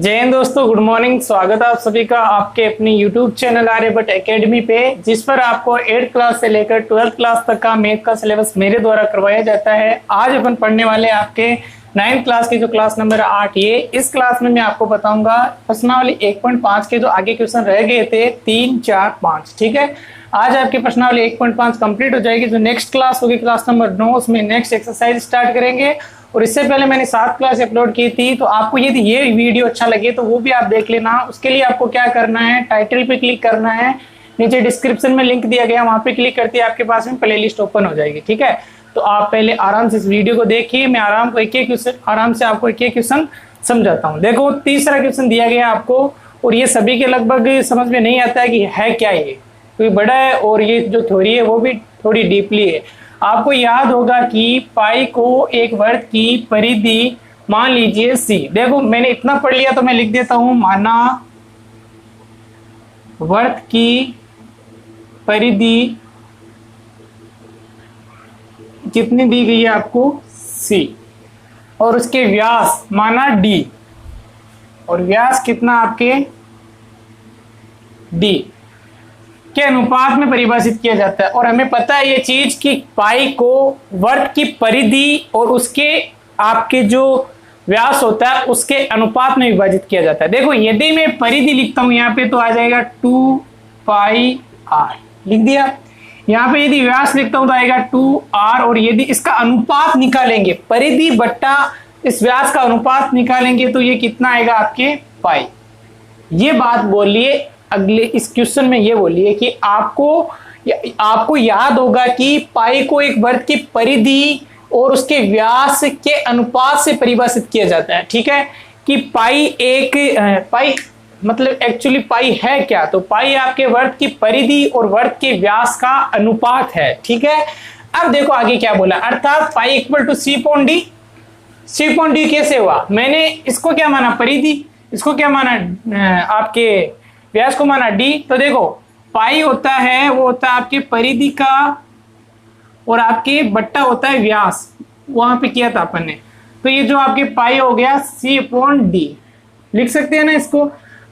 जय हिंद दोस्तों, good morning. स्वागत है आप सभी का आपके अपनी यूट्यूब चैनल आर्यभट्ट एकेडमी पे, जिस पर आपको 8th क्लास से लेकर 12th क्लास तक का मैथ का सिलेबस मेरे द्वारा करवाया जाता है। आज अपन पढ़ने वाले आपके 9th क्लास की जो क्लास नंबर 8, ये इस क्लास में मैं आपको बताऊंगा प्रश्नावली 1.5 के जो आगे क्वेश्चन रह गए थे 3, 4, 5। ठीक है, आज आपकी प्रश्नावली 1.5 कंप्लीट हो जाएगी। जो नेक्स्ट क्लास होगी क्लास नंबर 9, उसमें नेक्स्ट एक्सरसाइज स्टार्ट करेंगे। और इससे पहले मैंने 7 क्लास अपलोड की थी, तो आपको यदि ये वीडियो अच्छा लगे तो वो भी आप देख लेना। उसके लिए आपको क्या करना है, टाइटल पे क्लिक करना है, नीचे डिस्क्रिप्शन में लिंक दिया गया, वहां पे क्लिक करते ही आपके पास में प्लेलिस्ट ओपन हो जाएगी। ठीक है, तो आप पहले आराम से इस वीडियो को देखिए, मैं आराम से आपको एक एक क्वेश्चन समझाता हूँ। देखो, तीसरा क्वेश्चन दिया गया आपको, और ये सभी के लगभग समझ में नहीं आता है कि है क्या ये, क्योंकि बड़ा है और ये जो थ्योरी है वो भी थोड़ी डीपली है। आपको याद होगा कि पाई को एक वृत्त की परिधि मान लीजिए सी। देखो, मैंने इतना पढ़ लिया तो मैं लिख देता हूं, माना वृत्त की परिधि कितनी दी गई है आपको, सी, और उसके व्यास माना डी, और व्यास कितना आपके डी के अनुपात में परिभाषित किया जाता है। और हमें पता है ये चीज कि पाई को वृत्त की परिधि और उसके आपके जो व्यास होता है उसके अनुपात में विभाजित किया जाता है। देखो, यदि मैं परिधि लिखता हूं यहाँ पे तो आ जाएगा 2 पाई आर, लिख दिया। यहाँ पे यदि व्यास लिखता हूं तो आएगा 2r, और यदि इसका अनुपात निकालेंगे, परिधि बट्टा इस व्यास का अनुपात निकालेंगे तो ये कितना आएगा आपके पाई। ये बात बोलिए अगले इस क्वेश्चन में, ये बोलिए कि आपको याद होगा कि पाई को एक वृत्त की परिधि और उसके व्यास के अनुपात से परिभाषित किया जाता है। ठीक है, कि पाई मतलब एक्चुअली पाई है क्या, तो पाई आपके वृत्त की परिधि और वृत्त के व्यास का अनुपात है। ठीक है, अब देखो आगे क्या बोला, अर्थात pi equal to c upon d. C upon d कैसे हुआ, मैंने इसको क्या माना परिधि, इसको क्या माना आपके व्यास को माना डी। तो देखो, पाई होता है वो होता है आपके परिधि का, और आपके बट्टा होता है व्यास, वहां पे किया था अपन ने। तो ये जो आपके पाई हो गया सी अपॉन डी, लिख सकते हैं ना इसको।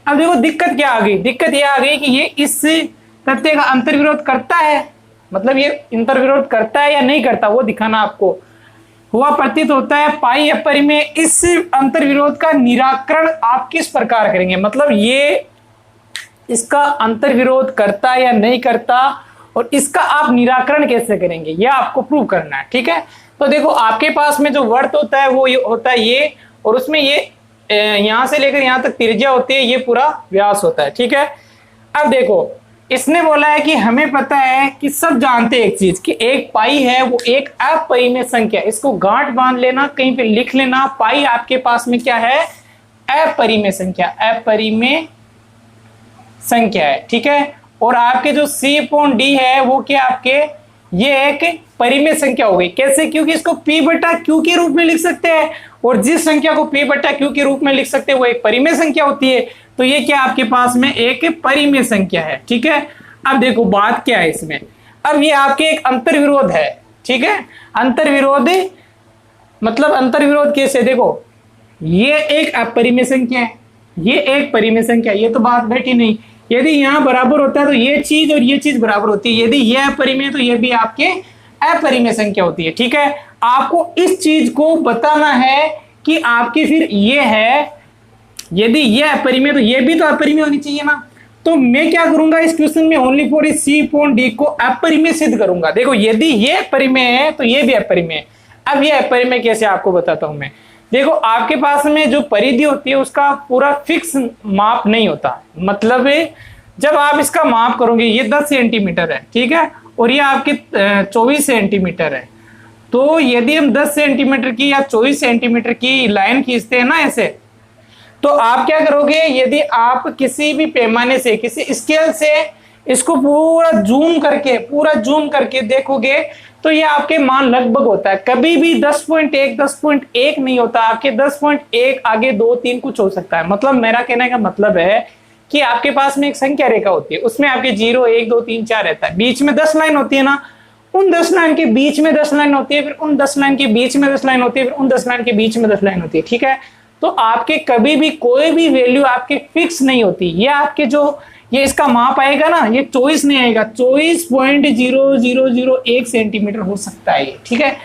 अब देखो दिक्कत क्या आ गई, दिक्कत ये आ गई कि ये इस तथ्य का अंतर्विरोध करता है, मतलब ये अंतर्विरोध करता है या नहीं करता वो दिखाना आपको। हुआ प्रतीत होता है पाई अपरिमेय। इस अंतर्विरोध का निराकरण आप किस प्रकार करेंगे, मतलब ये इसका अंतर्विरोध करता या नहीं करता, और इसका आप निराकरण कैसे करेंगे, यह आपको प्रूव करना है। ठीक है, तो देखो आपके पास में जो वृत्त होता है वो ये होता है ये, और उसमें ये यहां से लेकर यहां तक त्रिज्या होती है, ये पूरा व्यास होता है। ठीक है, अब देखो इसने बोला है कि हमें पता है कि सब जानते हैं एक चीज कि एक पाई है वो एक अपरिमेय संख्या, इसको गांठ बांध लेना, कहीं पे लिख लेना। पाई आपके पास में क्या है, अपरिमेय संख्या, अपरिमेय संख्या है। ठीक है, और आपके जो C अपॉन D है वो क्या आपके, ये एक परिमेय संख्या हो गई। कैसे, क्योंकि इसको P बटा Q के रूप में लिख सकते हैं, और जिस संख्या को P बटा Q के रूप में लिख सकते हैं वो एक परिमेय संख्या होती है। तो ये क्या आपके पास में एक परिमेय संख्या है। ठीक है, अब देखो बात क्या है इसमें, अब ये आपके एक अंतर्विरोध है। ठीक है, अंतर्विरोध मतलब अंतर्विरोध कैसे, देखो ये एक अपरिमेय संख्या है, ये एक परिमेय संख्या, ये तो बात बैठी नहीं। यदि यहाँ बराबर होता है तो ये चीज और ये चीज बराबर होती है, यदि ये अपरिमेय तो ये भी आपके अपरिमेय संख्या होती है। ठीक है, आपको इस चीज को बताना है कि आपकी फिर ये है, यदि ये अपरिमेय तो ये भी तो अपरिमेय होनी चाहिए ना। तो मैं क्या करूंगा इस क्वेश्चन में, only for c upon d को अपरिमेय सिद्ध करूंगा। देखो, यदि ये अपरिमेय है तो ये भी अपरिमेय है। अब ये अपरिमेय कैसे आपको बताता हूं मैं। देखो, आपके पास में जो परिधि होती है उसका पूरा फिक्स माप नहीं होता, मतलब जब आप इसका माप करोगे, ये 10 सेंटीमीटर है। ठीक है, और ये आपके 24 सेंटीमीटर है। तो यदि हम 10 सेंटीमीटर की या 24 सेंटीमीटर की लाइन खींचते हैं ना ऐसे, तो आप क्या करोगे, यदि आप किसी भी पैमाने से, किसी स्केल से इसको पूरा जूम करके देखोगे तो ये आपके मान लगभग होता है, कभी भी 10.1 नहीं होता। आपके 10.1 आगे 2, 3 कुछ हो सकता है। मतलब मेरा कहने का मतलब है कि आपके पास में एक संख्या रेखा होती है, उसमें आपके 0, 1, 2, 3, 4 रहता है, बीच में 10 लाइन होती है ना, उन 10 लाइन के बीच में 10 लाइन होती है, फिर उन 10 लाइन के बीच में 10 लाइन होती है, फिर उन 10 लाइन के बीच में 10 लाइन होती है। ठीक है, तो आपके कभी भी कोई भी वैल्यू आपके फिक्स नहीं होती। ये आपके जो ये इसका माप आएगा ना, ये 24 नहीं आएगा, 24.0001 सेंटीमीटर हो सकता है ये, ठीक है।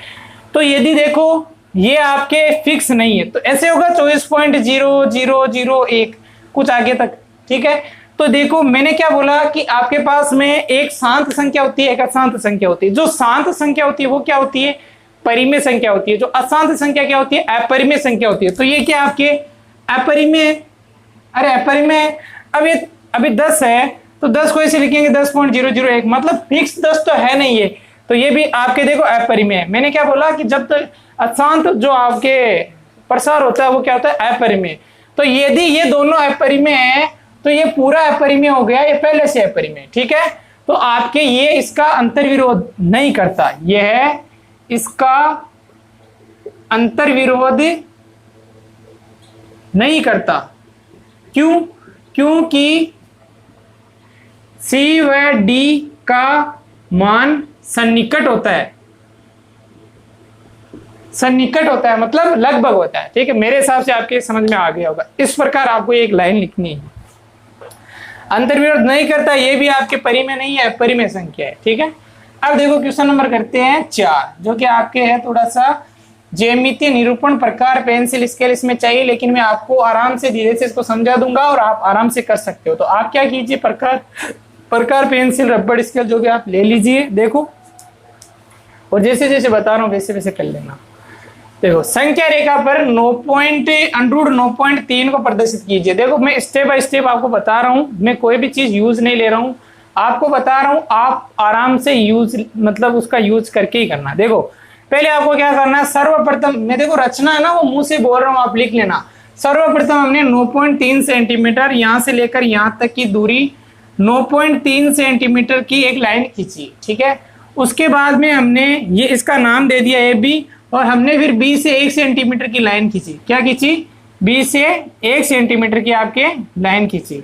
तो यदि देखो ये आपके फिक्स नहीं है तो ऐसे होगा 24.0001 कुछ आगे तक, ठीक है। तो देखो मैंने क्या बोला कि आपके पास में एक शांत संख्या होती है, एक अशांत संख्या होती है। जो शांत संख्या होती है वो क्या होती है, परिमेय संख्या होती है। जो अशांत संख्या क्या होती है, अपरिमेय संख्या होती है। तो ये क्या आपके अपरिमेय, अरे अपरिमेय, अब ये अभी 10 है तो 10 को ऐसे लिखेंगे 10.001, मतलब फिक्स 10 तो है नहीं ये, तो ये भी आपके देखो अपरिमेय है। मैंने क्या बोला कि जब तक अशांत जो आपके प्रसार होता है वो क्या होता है, अपरिमेय। तो यदि ये दोनों अपरिमेय है तो ये पूरा अपरिमेय हो गया, ये पहले से अपरिमेय, ठीक है। तो आपके ये इसका अंतर्विरोध नहीं करता, यह इसका अंतर्विरोध नहीं करता। क्यों? क्योंकि C व D का मान सन्निकट होता है, सन्निकट होता है मतलब लगभग होता है, ठीक है। मेरे हिसाब से आपके समझ में आ गया होगा। इस प्रकार आपको एक लाइन लिखनी है, अंतर्विरोध नहीं करता, ये भी आपके परिमेय नहीं है, परिमेय संख्या है, ठीक है। अब देखो क्वेश्चन नंबर करते हैं 4, जो कि आपके है थोड़ा सा ज्यामितीय निरूपण प्रकार पेंसिल स्केल इसमें चाहिए, लेकिन मैं आपको आराम से धीरे से इसको समझा दूंगा और आप आराम से कर सकते हो। तो आप क्या कीजिए, प्रकार पेंसिल रबड़ स्केल जो कि आप ले लीजिए, देखो, और जैसे जैसे बता रहा हूं वैसे वैसे कर लेना। देखो संख्या रेखा पर 9.3 को प्रदर्शित कीजिए। देखो मैं स्टेप बाय स्टेप आपको बता रहा हूं, मैं कोई भी चीज यूज नहीं ले रहा हूं, आपको बता रहा हूं, आप आराम से यूज मतलब उसका यूज करके ही करना। देखो पहले आपको क्या करना है, सर्वप्रथम मैं देखो रचना है ना वो मुंह से बोल रहा हूं, आप लिख लेना। सर्वप्रथम हमने 9.3 सेंटीमीटर यहां से लेकर यहां तक की दूरी 9.3 सेंटीमीटर की एक लाइन खींची, ठीक है। उसके बाद में हमने ये इसका नाम दे दिया ए बी, और हमने फिर बी से 1 सेंटीमीटर की लाइन खींची। क्या खींची, बी से 1 सेंटीमीटर की आपके लाइन खींची।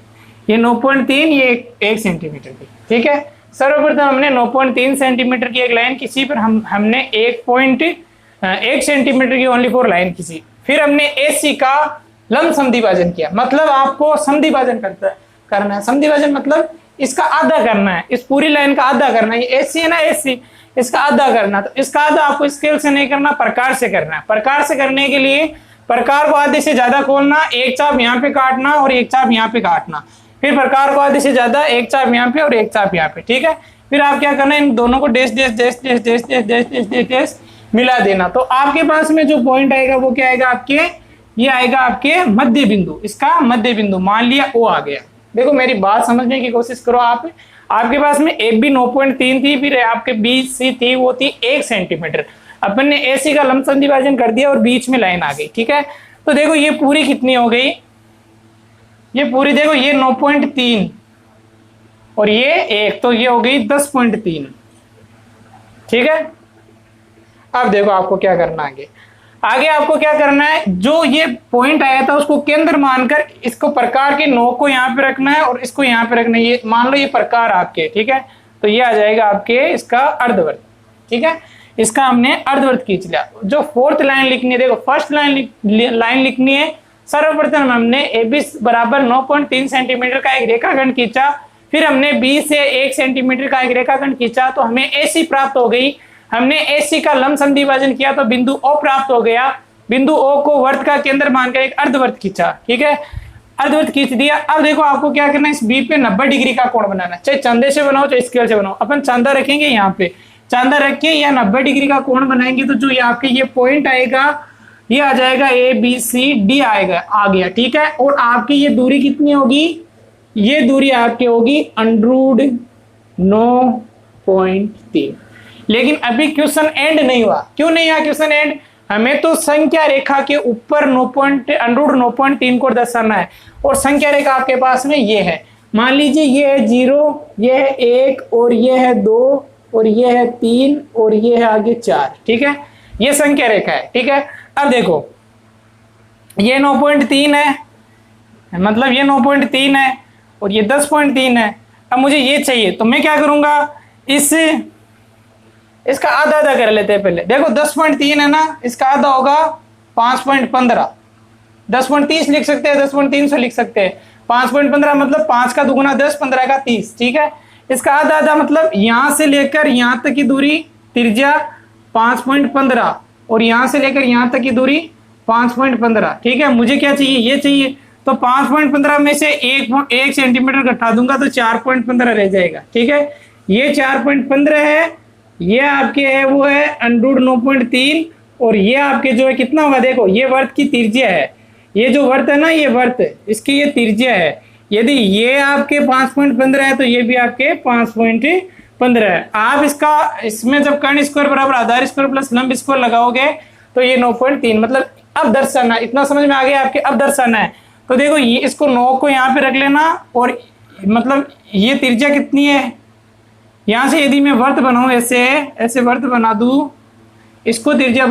ये 9.3, ये 1 सेंटीमीटर की, ठीक है। सर्वप्रथम हमने 9.3 सेंटीमीटर की एक लाइन खींची, फिर हमने 1 सेंटीमीटर की ओनली 4 लाइन खींची। फिर हमने AC का लंब समद्विभाजन किया, मतलब आपको समद्विभाजन करना है। समद्विभाजन मतलब इसका आधा करना है, इस पूरी लाइन का आधा करना है। ये AC है ना, AC, इसका आधा करना। तो इसका आधा आपको स्केल से नहीं करना, प्रकार से करना है। प्रकार से करने के लिए प्रकार को आधे से ज्यादा खोलना, एक चाप यहाँ पे काटना और एक चाप यहाँ पे काटना, फिर प्रकार को आधे से ज्यादा, एक चाप यहाँ पे और एक चाप यहाँ पे, ठीक है। फिर आप क्या करना है, इन दोनों को dash dash dash dash dash dash dash dash dash dash मिला देना। तो आपके पास में जो पॉइंट आएगा वो क्या आएगा आपके, ये आएगा आपके मध्य बिंदु, इसका मध्य बिंदु मान लिया O आ गया। देखो मेरी बात समझने की कोशिश करो आप। आपके पास में AB 9.3 थी, फिर आपके BC थी वो थी 1 सेंटीमीटर। अपन ने AC का लंब समद्विभाजन कर दिया और बीच में लाइन आ गई, ठीक है। तो देखो ये पूरी कितनी हो गई, ये पूरी देखो ये 9.3 और ये 1, तो ये हो गई 10.3, ठीक है। अब देखो आपको क्या करना आगे, आगे आपको क्या करना है, जो ये पॉइंट आया था उसको केंद्र मानकर इसको प्रकार के 9 को यहाँ पे रखना है और इसको यहाँ पे रखना है। ये मान लो ये प्रकार आपके, ठीक है। तो ये आ जाएगा आपके इसका अर्धवृत्त, ठीक है। इसका हमने अर्धवृत्त खींच लिया। जो 4th लाइन लिखनी है, देखो फर्स्ट लाइन लिखनी है। सर्वप्रथम हमने AB बराबर 9.3 सेंटीमीटर का एक रेखाखंड खींचा, फिर हमने B से 1 सेंटीमीटर का एक रेखाखंड खींचा, तो हमें AC प्राप्त हो गई। हमने AC का लंब समद्विभाजन किया तो बिंदु O प्राप्त हो गया। बिंदु O को वर्त का केंद्र मानकर एक अर्धवृत्त खींचा, ठीक है। अर्धवृत्त खींच दिया। अब देखो आपको क्या करना है, इस B पे 90 डिग्री का कोण बनाना है, चाहे चंदे से बनाओ चाहे स्केल से बनाओ। अपन चांदा रखेंगे यहाँ पे, चांदा रख के या 90 डिग्री का कोण बनाएंगे तो जो ये आपके ये पॉइंट आएगा ये आ जाएगा ABCD आएगा, आ गया, ठीक है। और आपकी ये दूरी कितनी होगी, ये दूरी आपकी होगी √9.3। लेकिन अभी क्वेश्चन एंड नहीं हुआ। क्यों नहीं हुआ क्वेश्चन एंड, हमें तो संख्या रेखा के ऊपर √9.3 को दर्शाना है, और संख्या रेखा आपके पास में ये है। मान लीजिए ये है 0, ये है 1 और ये है 2 और ये है 3 और ये है आगे 4, ठीक है। ये संख्या रेखा है, ठीक है। अब देखो ये 9.3 है, मतलब ये 9.3 है और ये 10.3 है। अब मुझे ये चाहिए तो मैं क्या करूंगा, इसका आधा आधा कर लेते हैं पहले। देखो 10.3 है ना, इसका आधा होगा 5.15, 10.30 लिख सकते हैं, 10.300 लिख सकते हैं। 5.15 मतलब 5 का दुगुना 10, 15 का 30, ठीक है। इसका आधा आधा मतलब यहां से लेकर यहां तक की दूरी त्रिज्या 5.15 और यहां से लेकर यहां तक की दूरी 5.15, ठीक है। मुझे क्या चाहिए, ये चाहिए, तो 5.15 में से एक सेंटीमीटर घटा दूंगा तो 4.15 रह जाएगा, ठीक है। ये 4.15 है, ये आपके है वो है √9.3 और ये आपके जो है कितना होगा, देखो ये वर्त की त्रिज्या है, ये जो वर्त है ना, ये वर्त इसकी ये त्रिज्या है। यदि ये आपके 5.15 है तो ये भी आपके 5.15 है। आप इसमें जब कर्ण स्क्वायर बराबर आधार स्क्वायर प्लस लंब स्क्वायर लगाओगे तो ये 9.3, मतलब अब दर्शाना, इतना समझ में आ गया आपके, अब दर्शाना है। तो देखो ये इसको 9 को यहाँ पे रख लेना और मतलब ये त्रिज्या कितनी है, यहां से यदि मैं वर्त बनाऊं, ऐसे वर्त बना दूं, इसको त्रिज्या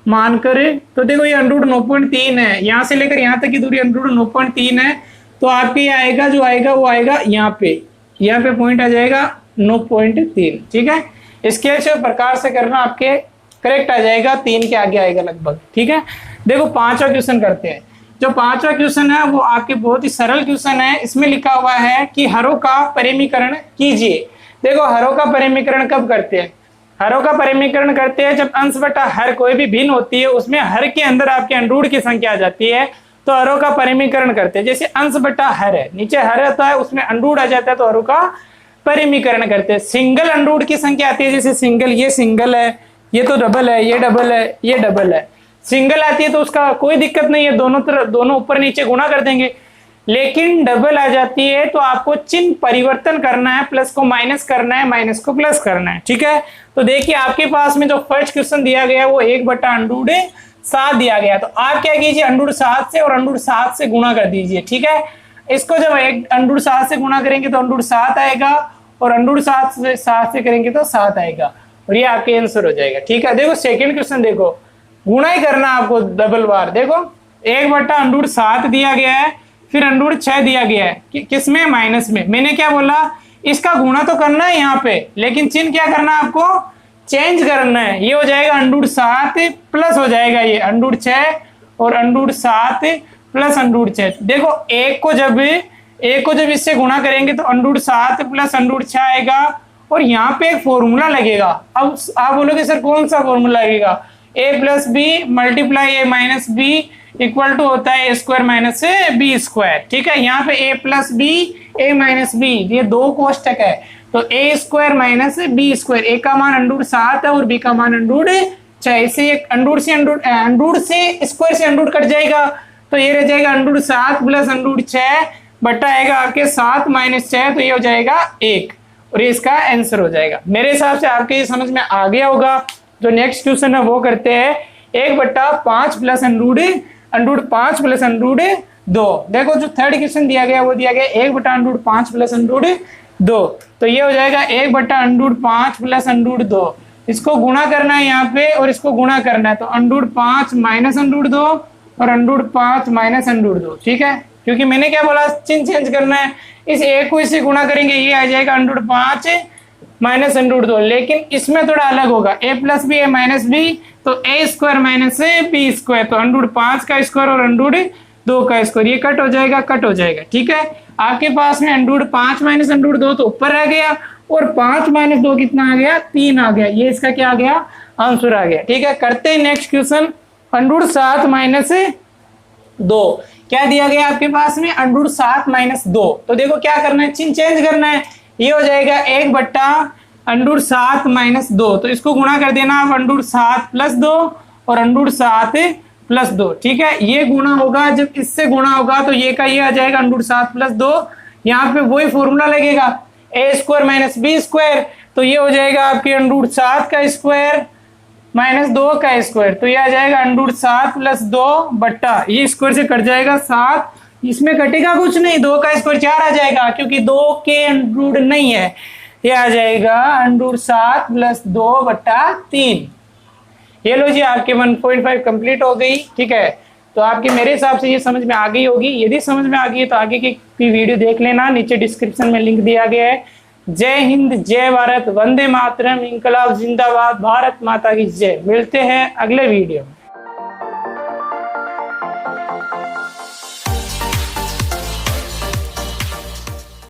मानकर तो देखो ये √9.3 है, यहां से लेकर यहां तक की दूरी √9.3 है। तो आपके ये आएगा, जो आएगा वो आएगा यहाँ पे पॉइंट आ जाएगा 9.3, ठीक है। स्केच प्रकार से करना, आपके करेक्ट आ जाएगा, 3 के आगे आएगा लगभग, ठीक है। देखो 5वां क्वेश्चन करते हैं। जो 5वां क्वेश्चन है वो आपके बहुत ही सरल क्वेश्चन है। इसमें लिखा हुआ है कि हरों का परिमीकरण कीजिए। देखो हरों का परिमीकरण कब करते हैं, हरों का परिमीकरण करते हैं जब अंश बटा हर कोई भी भिन्न होती है, उसमें हर के अंदर आपके अंडूर की संख्या आ जाती है, तो हरों का परिमीकरण करते हैं। जैसे अंश बटा हर है, नीचे हर होता है, उसमें अंडूर आ जाता है, तो हरों का परिमीकरण करते हैं। सिंगल अंडूर की संख्या आती है, जैसे सिंगल, ये सिंगल है, ये तो डबल है, ये डबल है, ये डबल है। सिंगल आती है तो उसका कोई दिक्कत नहीं है, दोनों ऊपर नीचे गुणा कर देंगे। लेकिन डबल आ जाती है तो आपको चिन्ह परिवर्तन करना है, प्लस को माइनस करना है, माइनस को प्लस करना है, ठीक है। तो देखिए आपके पास में जो फर्स्ट क्वेश्चन दिया गया वो 1/√7 दिया गया, तो आप क्या कीजिए, √7 से और √7 से गुणा कर दीजिए, ठीक है। इसको जब √7 से गुणा करेंगे तो √7 आएगा और √7 से करेंगे तो 7 आएगा और ये आपके आंसर हो जाएगा, ठीक है। देखो सेकेंड क्वेश्चन, देखो गुणा ही करना आपको डबल बार। देखो 1/√7 दिया गया है, फिर √6 दिया गया है, किसमें, माइनस में। मैंने क्या बोला, इसका गुणा तो करना है यहाँ पे, लेकिन चिन्ह क्या करना है आपको, चेंज करना है। ये हो जाएगा √7 प्लस हो जाएगा ये √6 और √7 प्लस √6। देखो एक को जब इससे गुणा करेंगे तो √7 प्लस √6 आएगा और यहाँ पे एक फॉर्मूला लगेगा। अब आप बोलोगे सर कौन सा फॉर्मूला लगेगा, a + b × a - b equal to होता है a² - b², ठीक है। यहाँ पे a + b a - b ये दो कोष्टक है, तो a² - b², a का मान √7 है और b का मान √6। इसे अंडूर से स्क्वायर से अंडूर कट जाएगा, तो ये रह जाएगा √7 प्लस √6 बटा आएगा आपके 7 - 6, तो ये हो जाएगा 1 और ये इसका आंसर हो जाएगा। मेरे हिसाब से आपके ये समझ में आ गया होगा। जो नेक्स्ट क्वेश्चन है वो करते हैं 1/5 प्लस √5 प्लस √2। देखो जो थर्ड क्वेश्चन दिया गया वो दिया गया 1/5 प्लस √2, तो ये हो जाएगा 1/5 प्लस √2। इसको गुणा करना है यहाँ पे और इसको गुणा करना है, तो √5 माइनस √2 और √5 माइनस √2, ठीक है। क्योंकि मैंने क्या बोला, चिन्ह चेंज करना है, इस एक को इससे गुणा करेंगे, ये आ जाएगा √5 माइनस √2, लेकिन इसमें थोड़ा अलग होगा, a + b a - b, तो a² - b², तो √5 का स्क्वायर और √2 का स्क्वायर, ये कट हो जाएगा, ठीक है। आपके पास में √5 माइनस √2 तो ऊपर रह गया और 5 - 2 कितना आ गया, 3 आ गया, ये इसका क्या आ गया, आंसर आ गया, ठीक है। करते हैं नेक्स्ट क्वेश्चन, √7 - 2 क्या दिया गया आपके पास में, √7 - 2। तो देखो क्या करना है, चिन्ह चेंज करना है, ये हो जाएगा 1/√7 - 2, तो इसको गुणा कर देना आप √7 + 2 और √7 + 2, ठीक है। ये गुणा होगा, जब इससे गुणा होगा तो ये का ये आ जाएगा √7 + 2, यहाँ पे वही फॉर्मूला लगेगा a² - b², तो ये हो जाएगा आपके √7 का स्क्वायर माइनस 2 का स्क्वायर, तो ये आ जाएगा √7 + 2 बट्टा, ये स्क्वायर से कट जाएगा 7, इसमें कटेगा कुछ नहीं, 2 का स्क्वायर 4 आ जाएगा, क्योंकि 2 के अंडर नहीं है, ये आ जाएगा √7 + 2 बट्टा 3। ये लो जी आपके 1.5 कंप्लीट हो गई, ठीक है। तो आपके मेरे हिसाब से ये समझ में आ गई होगी। यदि समझ में आ गई है तो आगे की वीडियो देख लेना, नीचे डिस्क्रिप्शन में लिंक दिया गया है। जय हिंद, जय भारत, वंदे मातरम, इंकलाब जिंदाबाद, भारत माता की जय। मिलते हैं अगले वीडियो में।